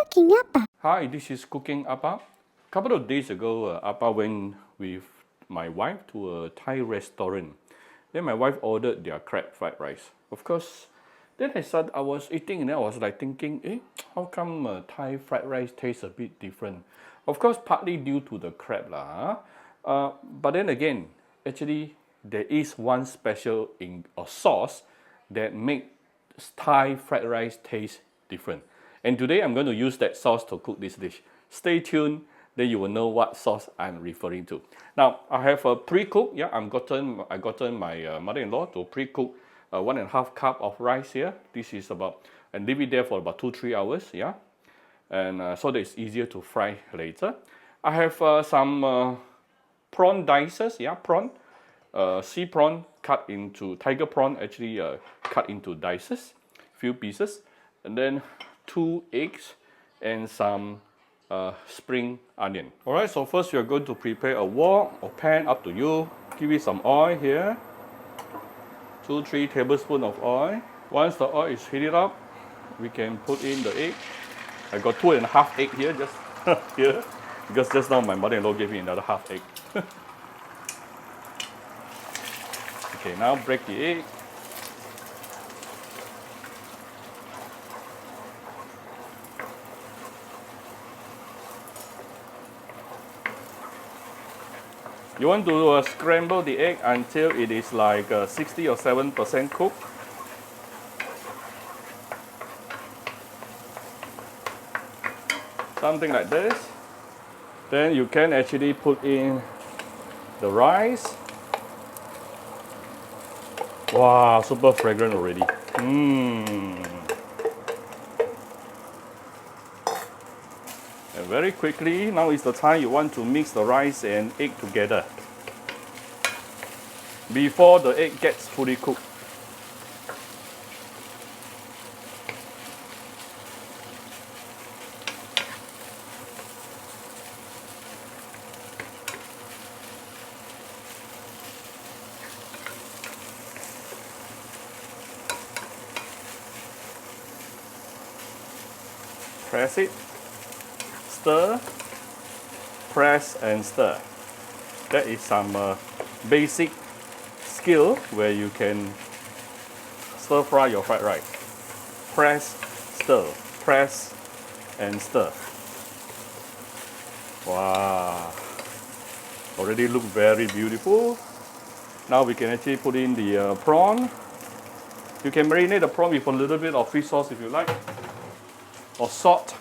Cooking Appa. Hi, this is Cooking Appa. A couple of days ago, Appa went with my wife to a Thai restaurant. Then my wife ordered their crab fried rice. Of course, then I was eating and I was like thinking, how come Thai fried rice tastes a bit different? Of course, partly due to the crab lah. But then again, actually, there is one special sauce that makes Thai fried rice taste different. And today I'm going to use that sauce to cook this dish. Stay tuned, then you will know what sauce I'm referring to. Now, I have a pre-cook. Yeah, I gotten my mother-in-law to pre-cook 1.5 cup of rice here. This is about, and leave it there for about 2-3 hours. Yeah, and so that it's easier to fry later. I have some prawn dices. Yeah, prawn, sea prawn cut into tiger prawn. Actually, cut into dices, few pieces, and then 2 eggs and some spring onion. Alright, so first we are going to prepare a wok or pan, up to you. Give it some oil here. 2-3 tablespoons of oil. Once the oil is heated up, we can put in the egg. I got 2.5 eggs here, just here, because just now my mother-in-law gave me another half egg. Okay, now break the egg. You want to scramble the egg until it is like 60 or 7% cooked. Something like this. Then you can actually put in the rice. Wow, super fragrant already. And very quickly, now is the time you want to mix the rice and egg together before the egg gets fully cooked. Press it. Stir, press and stir. That is some basic skill where you can stir fry your fried rice. Press, stir, press and stir. Wow, already look very beautiful. Now we can actually put in the prawn. You can marinate the prawn with a little bit of fish sauce if you like, or salt.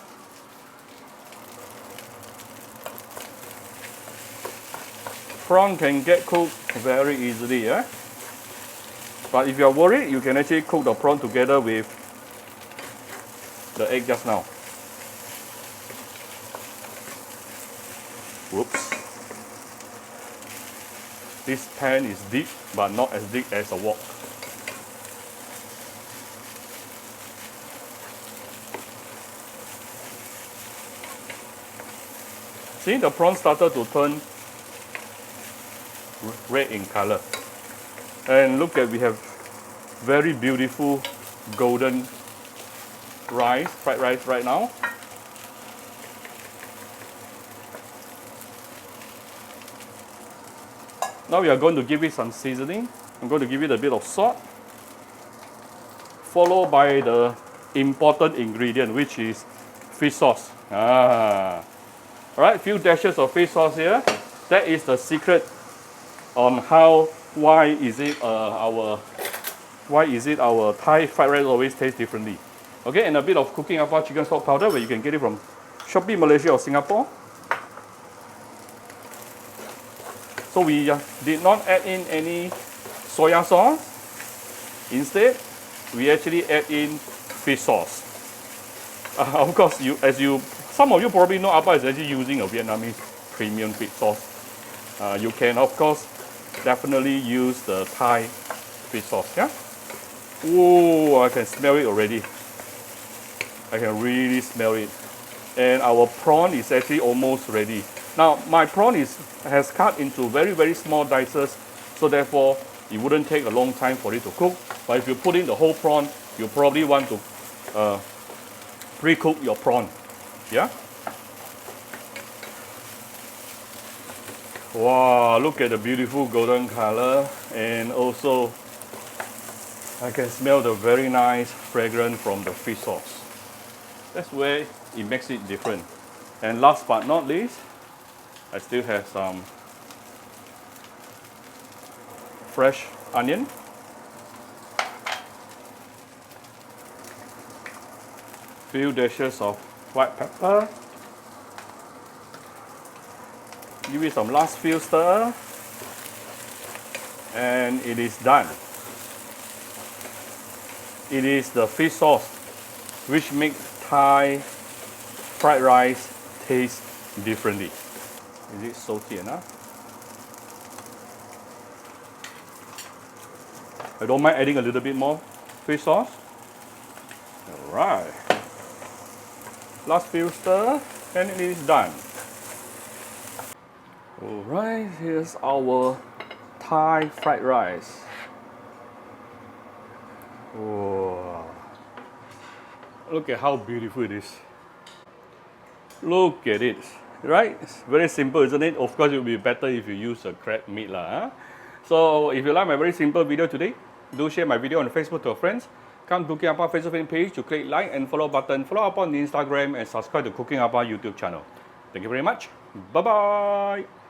Prawn can get cooked very easily, yeah? But if you're worried, you can actually cook the prawn together with the egg just now. Whoops. This pan is deep, but not as deep as a wok. See, the prawn started to turn red in color, and look at, we have very beautiful golden rice, fried rice right now. Now we are going to give it some seasoning. I'm going to give it a bit of salt, followed by the important ingredient, which is fish sauce. Alright, few dashes of fish sauce here. That is the secret on why is it our Thai fried rice always tastes differently. Okay, and a bit of Cooking Appa chicken stock powder, where you can get it from Shopee, Malaysia or Singapore. So we did not add in any soya sauce. Instead, we actually add in fish sauce. Of course, some of you probably know Appa is actually using a Vietnamese premium fish sauce. You can, of course, definitely use the Thai fish sauce, yeah? Oh, I can smell it already. I can really smell it. And our prawn is actually almost ready. Now, my prawn has cut into very, very small dices, so therefore, it wouldn't take a long time for it to cook. But if you put in the whole prawn, you probably want to pre-cook your prawn. Yeah. Wow, look at the beautiful golden color, and also I can smell the very nice fragrance from the fish sauce. That's where it makes it different. And last but not least, I still have some fresh onion. Few dashes of white pepper. Give it some last few stir, and it is done. It is the fish sauce which makes Thai fried rice taste differently. Is it salty enough? I don't mind adding a little bit more fish sauce. Alright. Last few stir, and it is done. Alright, here's our Thai fried rice. Wow. Look at how beautiful it is. Look at it. Right? It's very simple, isn't it? Of course, it would be better if you use a crab meat. Huh? So, if you like my very simple video today, do share my video on Facebook to your friends. Come to Cooking Appa Facebook page to click like and follow button. Follow up on Instagram and subscribe to Cooking Appa YouTube channel. Thank you very much. Bye-bye.